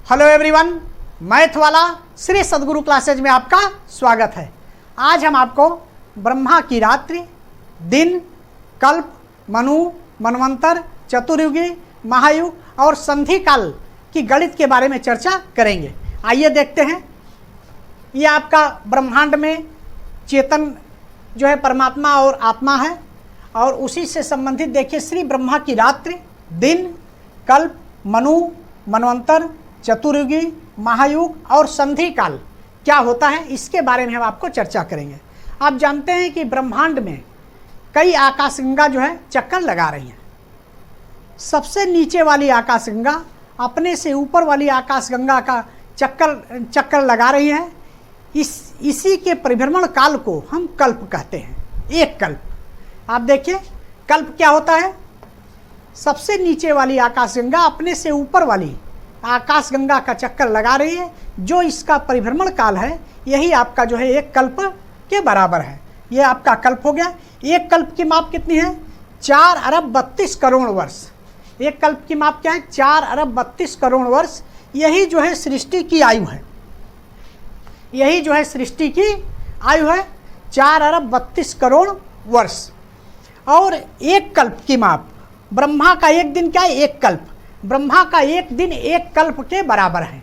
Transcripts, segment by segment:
Hello everyone, math वाला श्री सद्गुरु classes में आपका स्वागत है। आज हम आपको ब्रह्मा की रात्रि, दिन, कल्प, मनु, मनवंतर, चतुर्युगी, महायुग और संधि काल की गणित के बारे में चर्चा करेंगे। आइए देखते हैं। ये आपका ब्रह्मांड में चेतन जो है परमात्मा और आत्मा है, और उसी से संबंधित देखिए श्री ब्रह्मा की रात्रि, दिन, कल्प, मनु, मनवंतर, चतुर्युगी, महायुग और संधि काल क्या होता है, इसके बारे में हम आपको चर्चा करेंगे। आप जानते हैं कि ब्रह्मांड में कई आकाशगंगा जो है चक्कर लगा रही हैं। सबसे नीचे वाली आकाशगंगा अपने से ऊपर वाली आकाशगंगा का चक्कर लगा रही है। इसी के परिभ्रमण काल को हम कल्प कहते हैं। एक कल्प, आप देखिए कल्प क्या होता है। सबसे नीचे वाली आकाशगंगा अपने से ऊपर वाली आकाशगंगा का चक्कर लगा रही है, जो इसका परिभ्रमण काल है, यही आपका जो है एक कल्प के बराबर है। ये आपका कल्प हो गया। एक कल्प की माप कितनी है? 4 अरब 32 करोड़ वर्ष। एक कल्प की माप क्या है? 4 अरब 32 करोड़ वर्ष। यही जो है सृष्टि की आयु है। यही जो है सृष्टि की आयु है, 4 अरब 32 करोड़ वर्ष। और एक कल्प की माप, ब्रह्मा का एक दिन क्या है? एक कल्प। ब्रह्मा का एक दिन एक कल्प के बराबर है।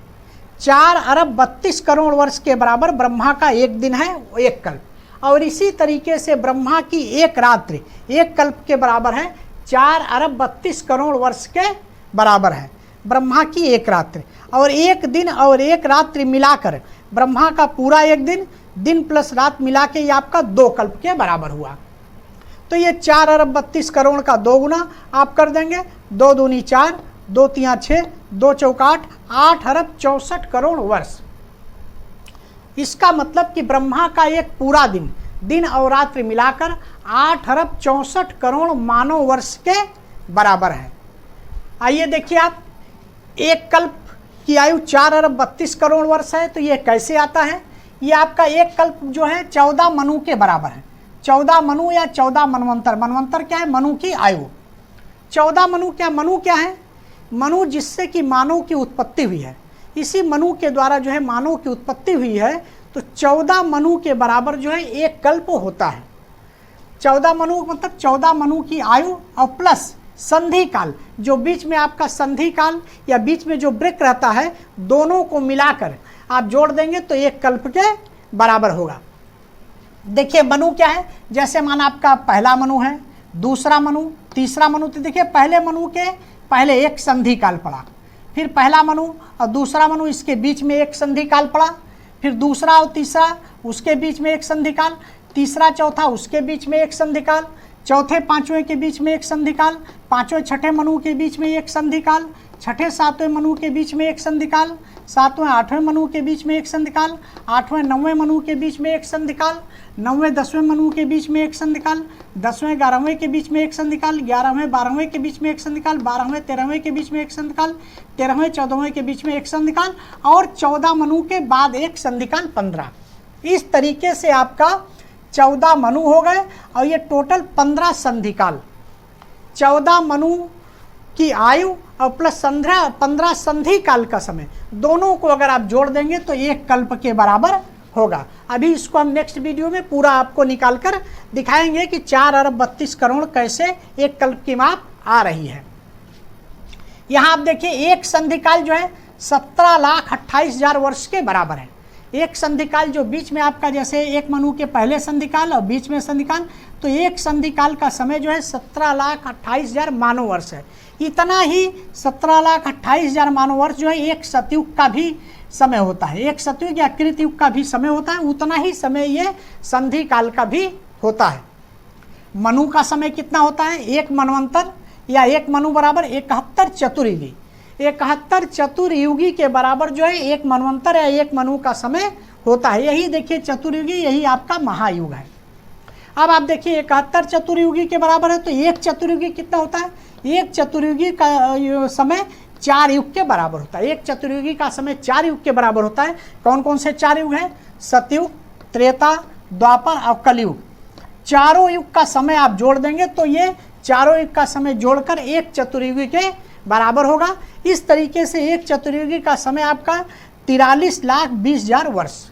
4 अरब 32 करोड़ वर्ष के बराबर ब्रह्मा का एक दिन है, एक कल्प। और इसी तरीके से ब्रह्मा की एक रात्रि एक कल्प के बराबर है, 4 अरब 32 करोड़ वर्ष के बराबर है ब्रह्मा की एक रात्रि। और एक दिन और एक रात्रि मिलाकर ब्रह्मा का पूरा एक दिन, दिन प्लस रात मिला के ये आपका 2 कल्प के बराबर हुआ। तो ये 4 अरब 32 करोड़ का 2 गुना आप कर देंगे। 2 दूनी 4, 2 तिया 6, 2 चौका 8, 8 अरब 64 करोड़ वर्ष। इसका मतलब कि ब्रह्मा का एक पूरा दिन, दिन और रात्रि मिलाकर 8 अरब 64 करोड़ मानव वर्ष के बराबर है। आइए देखिए आप, एक कल्प की आयु 4 अरब 32 करोड़ वर्ष है, तो ये कैसे आता है? ये आपका एक कल्प जो है 14 मनु के बराबर है। 14 मनु या 14 मनवंतर। मनवंतर क्या है? मनु की आयु। 14 मनु क्या? मनु क्या है? मनु जिससे कि मानव की उत्पत्ति हुई है। इसी मनु के द्वारा जो है मानव की उत्पत्ति हुई है, तो 14 मनु के बराबर जो है एक कल्प होता है। 14 मनु मतलब 14 मनु की आयु और प्लस संधि काल, जो बीच में आपका संधि काल या बीच में जो ब्रेक रहता है, दोनों को मिलाकर आप जोड़ देंगे तो एक कल्प के बराबर होगा। देखिए मनु क्या है? जैसे माना आपका पहला मनु है, दूसरा मनु, तीसरा मनु। तो देखिए पहले मनु के पहले एक संधि काल पड़ा, फिर पहला मनु और दूसरा मनु, इसके बीच में एक संधि काल पड़ा, फिर दूसरा और तीसरा उसके बीच में एक संधि काल, तीसरा चौथा उसके बीच में एक संधि काल, चौथे पांचवें के बीच में एक संधि काल, पांचवें छठे मनु के बीच में एक संधि काल, छठे सातवें मनु के बीच में एक संधि काल, सातवें आठवें मनु के बीच में एक संधि काल, आठवें नौवें मनु के बीच में एक संधि काल, नौवें 10वें मनु के बीच में एक संधि काल, 10वें 11वें के बीच में एक संधि काल, 11वें 12वें के बीच में एक संधि काल, 12वें 13वें के बीच में एक संधि काल, 13वें 14वें के बीच में एक संधि काल, और 14 मनु के बाद एक संधि काल 15। इस तरीके से आपका 14 मनु हो गए, और ये टोटल 15 संधि काल। 14 मनु की आयु और प्लस 15 संधि काल का समय, दोनों को अगर आप जोड़ देंगे तो एक कल्प के बराबर होगा। अभी इसको हम नेक्स्ट वीडियो में पूरा आपको निकाल कर दिखाएंगे कि 4 अरब 32 करोड़ कैसे एक कल्प की माप आ रही है। यहाँ आप देखिए एक संधि काल जो है 17,28,000 वर्ष के बराबर है। एक संधि काल जो बीच में आपका, जैसे एक मनु के पहले संधि काल और बीच में संधि काल, तो एक संधि काल का समय जो है 17,28,000 मानव वर्ष है। इतना ही 17,28,000 मानव वर्ष जो है एक सतयुग का भी समय होता है। एक सतयुग या कृतयुग का भी समय होता है, उतना ही समय ये संधि काल का भी होता है। मनु का समय कितना होता है? एक मनवंतर या एक मनु बराबर 71 चतुर्युगी। 71 चतुर्युगी के बराबर जो है एक मनवंतर या एक मनु का समय होता है। यही देखिए चतुर्युगी, यही आपका महायुग है। अब आप देखिए 71 चतुर्युगी के बराबर है, तो एक चतुर्युगी कितना होता है? एक चतुर्युगी का समय 4 युग के बराबर होता है। एक चतुर्युगी का समय 4 युग के बराबर होता है। कौन कौन से 4 युग हैं? सतयुग, त्रेता, द्वापर और कलयुग। चारों युग का समय आप जोड़ देंगे तो ये चारों युग का समय जोड़कर एक चतुर्युगी के बराबर होगा। इस तरीके से एक चतुर्युगी का समय आपका 43,20,000 वर्ष,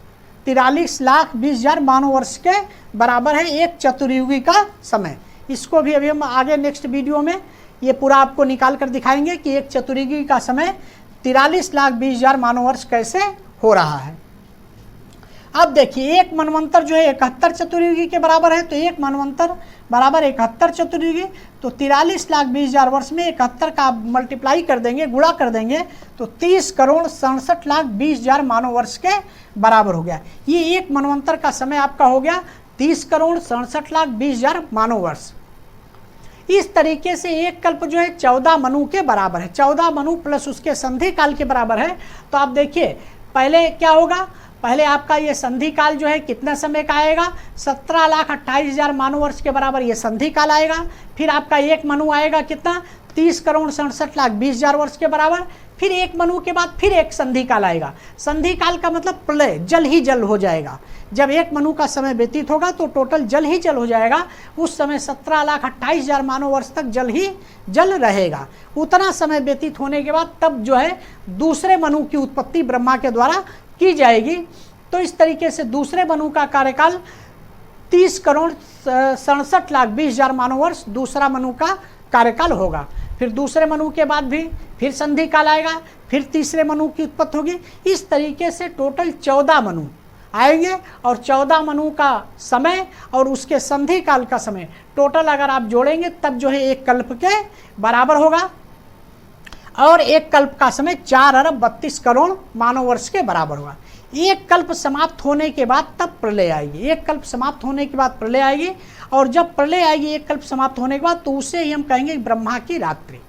43,20,000 मानव वर्ष के बराबर है एक चतुर्युगी का समय। इसको भी अभी हम आगे नेक्स्ट वीडियो में ये पूरा आपको निकाल कर दिखाएंगे कि एक चतुर्युगी का समय 43,20,000 मानव वर्ष कैसे हो रहा है। अब देखिए एक मनवंतर जो है 71 चतुर्युगी के बराबर है, तो एक मनवंतर बराबर 71 चतुर्युगी, तो 43,20,000 वर्ष में 71 का आप मल्टीप्लाई कर देंगे, गुणा कर देंगे, तो 30,67,20,000 मानव वर्ष के बराबर हो गया। ये एक मनवंतर का समय आपका हो गया 30,67,20,000 मानव वर्ष। इस तरीके से एक कल्प जो है 14 मनु के बराबर है, 14 मनु प्लस उसके संधि काल के बराबर है। तो आप देखिए पहले क्या होगा, पहले आपका ये संधि काल जो है कितना समय का आएगा, 17,28,000 मानव वर्ष के बराबर ये संधि काल आएगा। फिर आपका एक मनु आएगा कितना, 30,67,20,000 वर्ष के बराबर। फिर एक मनु के बाद फिर एक संधि काल आएगा। संधि काल का मतलब प्रलय, जल ही जल हो जाएगा। जब एक मनु का समय व्यतीत होगा तो टोटल जल ही जल हो जाएगा। उस समय 17,28,000 मानव वर्ष तक जल ही जल रहेगा। उतना समय व्यतीत होने के बाद तब जो है दूसरे मनु की उत्पत्ति ब्रह्मा के द्वारा की जाएगी। तो इस तरीके से दूसरे मनु का कार्यकाल 30,67,20,000 मानव वर्ष दूसरा मनु का कार्यकाल होगा। फिर दूसरे मनु के बाद भी फिर संधि काल आएगा, फिर तीसरे मनु की उत्पत्ति होगी। इस तरीके से टोटल 14 मनु आएंगे और 14 मनु का समय और उसके संधि काल का समय टोटल अगर आप जोड़ेंगे तब जो है एक कल्प के बराबर होगा। और एक कल्प का समय 4,32,00,00,000 मानव वर्ष के बराबर होगा। एक कल्प समाप्त होने के बाद तब प्रलय आएगी, एक कल्प समाप्त होने के बाद प्रलय आएगी। और जब प्रलय आएगी एक कल्प समाप्त होने के बाद तो उसे ही हम कहेंगे ब्रह्मा की रात्रि,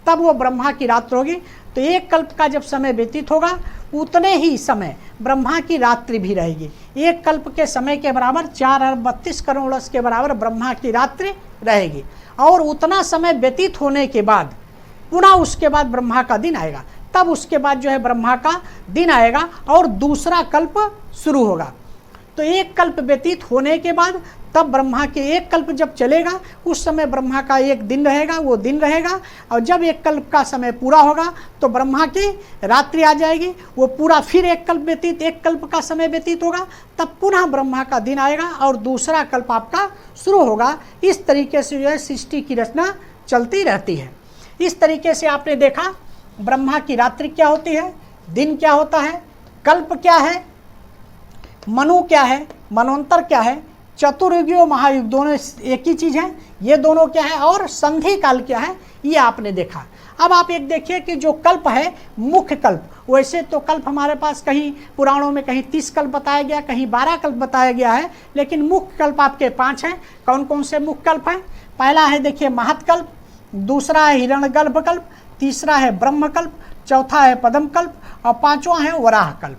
तब वो ब्रह्मा की रात्रि होगी। तो एक कल्प का जब समय व्यतीत होगा उतने ही समय ब्रह्मा की रात्रि भी रहेगी। एक कल्प के समय के बराबर 4,32,00,00,000 वर्ष के बराबर ब्रह्मा की रात्रि रहेगी। और उतना समय व्यतीत होने के बाद पुनः उसके बाद ब्रह्मा का दिन आएगा, तब उसके बाद जो है ब्रह्मा का दिन आएगा और दूसरा कल्प शुरू होगा। तो एक कल्प व्यतीत होने के बाद तब ब्रह्मा के एक कल्प जब चलेगा उस समय ब्रह्मा का एक दिन रहेगा, वो दिन रहेगा। और जब एक कल्प का समय पूरा होगा तो ब्रह्मा की रात्रि आ जाएगी, वो पूरा फिर एक कल्प का समय व्यतीत होगा, तब पुनः ब्रह्मा का दिन आएगा और दूसरा कल्प आपका शुरू होगा। इस तरीके से जो है सृष्टि की रचना चलती रहती है। इस तरीके से आपने देखा ब्रह्मा की रात्रि क्या होती है, दिन क्या होता है, कल्प क्या है, मनु क्या है, मनवंतर क्या है, चतुर्युगी और महायुग दोनों एक ही चीज़ है, ये दोनों क्या है, और संधि काल क्या है, ये आपने देखा। अब आप एक देखिए कि जो कल्प है मुख्य कल्प, वैसे तो कल्प हमारे पास कहीं पुराणों में कहीं 30 कल्प बताया गया, कहीं 12 कल्प बताया गया है, लेकिन मुख्य कल्प आपके 5 हैं। कौन कौन से मुख्य कल्प हैं, पहला है देखिए महत्कल्प, दूसरा है हिरण्यगर्भ कल्प, तीसरा है ब्रह्मकल्प, चौथा है पद्म कल्प और पांचवा है वराह कल्प।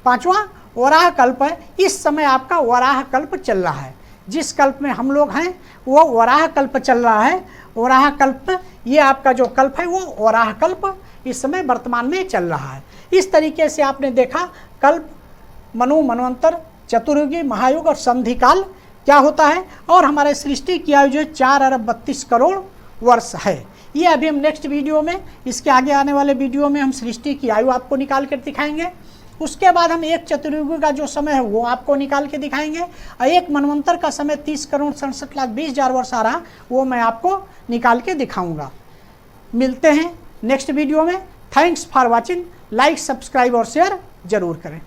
पांचवा वराह कल्प है। इस समय आपका वराह कल्प चल रहा है, जिस कल्प में हम लोग हैं वो वराह कल्प चल रहा है। वराह कल्प ये आपका जो कल्प है वो वराह कल्प इस समय वर्तमान में चल रहा है। इस तरीके से आपने देखा कल्प, मनु, मनवंतर, चतुर्युगी, महायुग और संधि काल क्या होता है। और हमारे सृष्टि की आयु जो है 4,32,00,00,000 वर्ष है। ये अभी हम नेक्स्ट वीडियो में, इसके आगे आने वाले वीडियो में हम सृष्टि की आयु आपको निकाल कर दिखाएंगे। उसके बाद हम एक चतुर्युगी का जो समय है वो आपको निकाल के दिखाएंगे और एक मनवंतर का समय 30,67,20,000 वर्ष आ रहा, वो मैं आपको निकाल के दिखाऊंगा। मिलते हैं नेक्स्ट वीडियो में। Thanks for watching. Like, subscribe और शेयर जरूर करें।